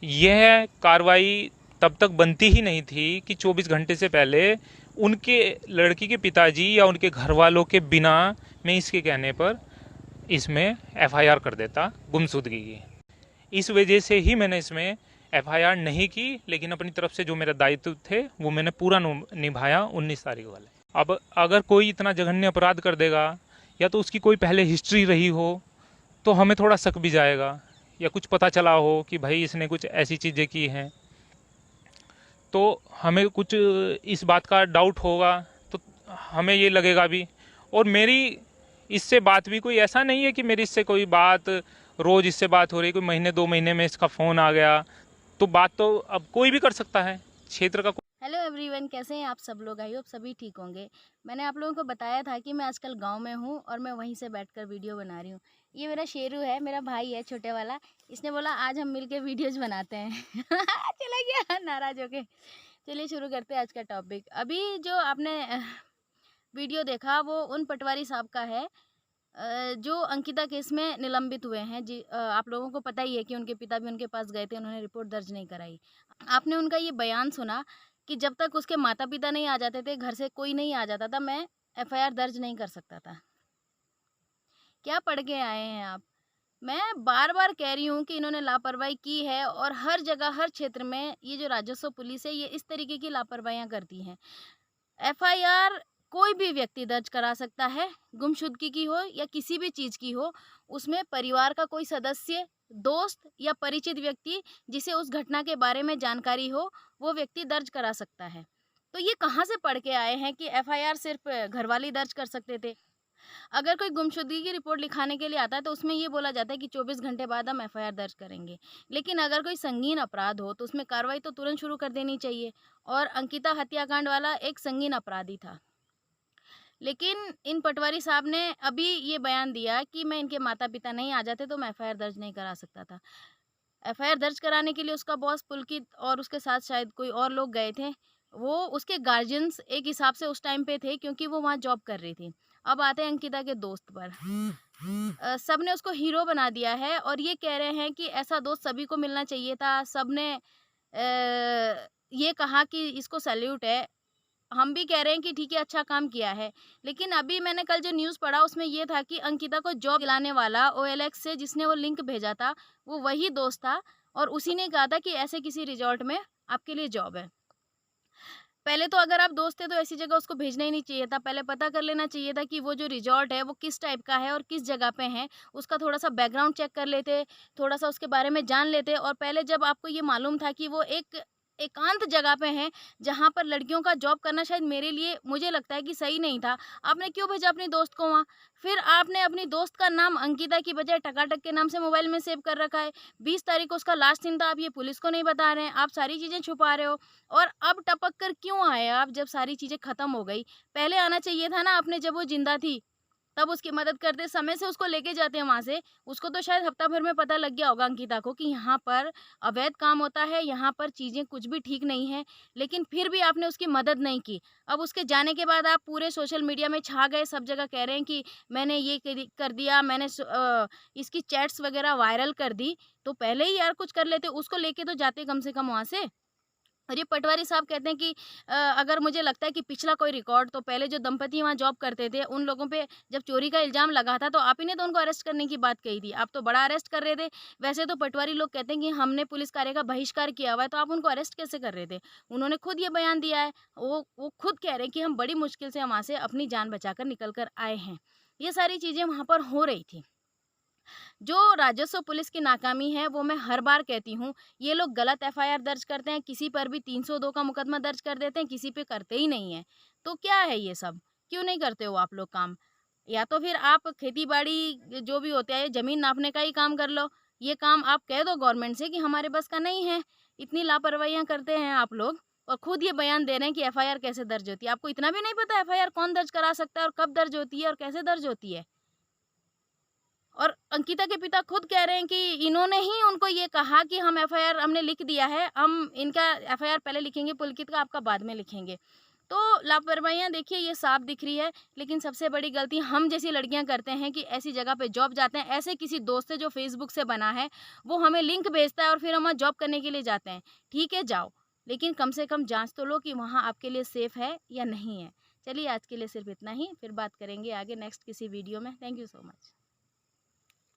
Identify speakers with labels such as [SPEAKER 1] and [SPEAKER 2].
[SPEAKER 1] यह कार्रवाई तब तक बनती ही नहीं थी कि 24 घंटे से पहले उनके लड़की के पिताजी या उनके घर वालों के बिना मैं इसके कहने पर इसमें एफआईआर कर देता गुमशुदगी की। इस वजह से ही मैंने इसमें एफआईआर नहीं की, लेकिन अपनी तरफ से जो मेरा दायित्व थे वो मैंने पूरा निभाया 19 तारीख वाले। अब अगर कोई इतना जघन्य अपराध कर देगा या तो उसकी कोई पहले हिस्ट्री रही हो तो हमें थोड़ा शक भी जाएगा, या कुछ पता चला हो कि भाई इसने कुछ ऐसी चीज़ें की हैं तो हमें कुछ इस बात का डाउट होगा, तो हमें ये लगेगा भी। और मेरी इससे बात भी कोई ऐसा नहीं है कि मेरी इससे कोई बात रोज़ इससे बात हो रही, कोई महीने 2 महीने में इसका फ़ोन आ गया, तो बात तो अब कोई भी कर सकता है क्षेत्र का।
[SPEAKER 2] हेलो एवरीवन, कैसे हैं आप सब लोग? आई होप सभी ठीक होंगे। मैंने आप लोगों को बताया था कि मैं आजकल गांव में हूं और मैं वहीं से बैठकर वीडियो बना रही हूं। ये मेरा शेरू है, मेरा भाई है छोटे वाला। इसने बोला आज हम मिलके वीडियोज बनाते हैं। चला गया नाराज होके। चलिए शुरू करते हैं आज का टॉपिक। अभी जो आपने वीडियो देखा वो उन पटवारी साहब का है जो अंकिता केस में निलंबित हुए हैं जी। आप लोगों को पता ही है कि उनके पिता भी उनके पास गए थे, उन्होंने रिपोर्ट दर्ज नहीं कराई। आपने उनका ये बयान सुना कि जब तक उसके माता पिता नहीं आ जाते थे, घर से कोई नहीं आ जाता था, मैं एफआईआर दर्ज नहीं कर सकता था। क्या पढ़ के आए हैं आप? मैं बार बार कह रही हूँ कि इन्होंने लापरवाही की है और हर जगह हर क्षेत्र में ये जो राजस्व पुलिस है ये इस तरीके की लापरवाहियां करती हैं। एफआईआर कोई भी व्यक्ति दर्ज करा सकता है, गुमशुदगी की हो या किसी भी चीज़ की हो। उसमें परिवार का कोई सदस्य, दोस्त या परिचित व्यक्ति जिसे उस घटना के बारे में जानकारी हो, वो व्यक्ति दर्ज करा सकता है। तो ये कहाँ से पढ़ के आए हैं कि एफआईआर सिर्फ घरवाले ही दर्ज कर सकते थे? अगर कोई गुमशुदगी की रिपोर्ट लिखाने के लिए आता है तो उसमें ये बोला जाता है कि 24 घंटे बाद हम एफआईआर दर्ज करेंगे। लेकिन अगर कोई संगीन अपराध हो तो उसमें कार्रवाई तो तुरंत शुरू कर देनी चाहिए। और अंकिता हत्याकांड वाला एक संगीन अपराधी था। लेकिन इन पटवारी साहब ने अभी ये बयान दिया कि मैं इनके माता पिता नहीं आ जाते तो मैं एफआईआर दर्ज नहीं करा सकता था। एफआईआर दर्ज कराने के लिए उसका बॉस पुलकित और उसके साथ शायद कोई और लोग गए थे। वो उसके गार्जियंस एक हिसाब से उस टाइम पे थे क्योंकि वो वहाँ जॉब कर रही थी। अब आते हैं अंकिता के दोस्त पर। सब ने उसको हीरो बना दिया है और ये कह रहे हैं कि ऐसा दोस्त सभी को मिलना चाहिए था। सब ने ये कहा कि इसको सैल्यूट है। हम भी कह रहे हैं कि ठीक है, अच्छा काम किया है। लेकिन अभी मैंने कल जो न्यूज़ पढ़ा उसमें ये था कि अंकिता को जॉब दिलाने वाला ओएलएक्स से जिसने वो लिंक भेजा था, वो वही दोस्त था और उसी ने कहा था कि ऐसे किसी रिज़ॉर्ट में आपके लिए जॉब है। पहले तो अगर आप दोस्त थे तो ऐसी जगह उसको भेजना ही नहीं चाहिए था। पहले पता कर लेना चाहिए था कि वो जो रिज़ॉर्ट है वो किस टाइप का है और किस जगह पे है। उसका थोड़ा-सा बैकग्राउंड चेक कर लेते, थोड़ा-सा उसके बारे में जान लेते और पहले जब आपको ये मालूम था कि वो एक एकांत जगह पे है, जहाँ पर लड़कियों का जॉब करना शायद मेरे लिए मुझे लगता है कि सही नहीं था। आपने क्यों भेजा अपनी दोस्त को वहाँ? फिर आपने अपनी दोस्त का नाम अंकिता की बजाय टकाटक के नाम से मोबाइल में सेव कर रखा है। 20 तारीख को उसका लास्ट दिन था, आप ये पुलिस को नहीं बता रहे हैं, आप सारी चीज़ें छुपा रहे हो। और अब टपक कर क्यों आए आप जब सारी चीज़ें ख़त्म हो गई? पहले आना चाहिए था ना आपने जब वो ज़िंदा थी, तब उसकी मदद करते, समय से उसको लेके जाते हैं वहाँ से। उसको तो शायद हफ़्ता भर में पता लग गया होगा अंकिता को कि यहाँ पर अवैध काम होता है, यहाँ पर चीज़ें कुछ भी ठीक नहीं है, लेकिन फिर भी आपने उसकी मदद नहीं की। अब उसके जाने के बाद आप पूरे सोशल मीडिया में छा गए, सब जगह कह रहे हैं कि मैंने ये कर दिया, मैंने इसकी चैट्स वग़ैरह वायरल कर दी। तो पहले ही यार कुछ कर लेते, उसको लेके तो जाते कम से कम वहाँ से। और ये पटवारी साहब कहते हैं कि अगर मुझे लगता है कि पिछला कोई रिकॉर्ड, तो पहले जो दंपति वहाँ जॉब करते थे उन लोगों पे जब चोरी का इल्ज़ाम लगा था तो आप ही ने तो उनको अरेस्ट करने की बात कही थी। आप तो बड़ा अरेस्ट कर रहे थे। वैसे तो पटवारी लोग कहते हैं कि हमने पुलिस कार्य का बहिष्कार किया हुआ है, तो आप उनको अरेस्ट कैसे कर रहे थे? उन्होंने खुद ये बयान दिया है। वो खुद कह रहे हैं कि हम बड़ी मुश्किल से वहाँ से अपनी जान बचाकर निकल कर आए हैं। ये सारी चीज़ें वहाँ पर हो रही थी। जो राजस्व पुलिस की नाकामी है वो मैं हर बार कहती हूँ। ये लोग गलत एफआईआर दर्ज करते हैं, किसी पर भी 302 का मुकदमा दर्ज कर देते हैं, किसी पे करते ही नहीं है। तो क्या है ये सब? क्यों नहीं करते हो आप लोग काम? या तो फिर आप खेती-बाड़ी जो भी होता है ज़मीन नापने का ही काम कर लो। ये काम आप कह दो गवर्नमेंट से कि हमारे बस का नहीं है। इतनी लापरवाहियाँ करते हैं आप लोग और खुद ये बयान दे रहे हैं कि एफआईआर कैसे दर्ज होती है। आपको इतना भी नहीं पता एफआईआर कौन दर्ज करा सकता है और कब दर्ज होती है और कैसे दर्ज होती है? और अंकिता के पिता खुद कह रहे हैं कि इन्होंने ही उनको ये कहा कि हम एफआईआर हमने लिख दिया है, हम इनका एफआईआर पहले लिखेंगे, पुलकित का आपका बाद में लिखेंगे। तो लापरवाहियाँ देखिए ये साफ दिख रही है, लेकिन सबसे बड़ी गलती हम जैसी लड़कियां करते हैं कि ऐसी जगह पे जॉब जाते हैं, ऐसे किसी दोस्त से जो फेसबुक से बना है वो हमें लिंक भेजता है और फिर हम वहाँ जॉब करने के लिए जाते हैं। ठीक है जाओ, लेकिन कम से कम जांच तो लो कि वहाँ आपके लिए सेफ़ है या नहीं है। चलिए आज के लिए सिर्फ इतना ही, फिर बात करेंगे आगे नेक्स्ट किसी वीडियो में। Thank you so much.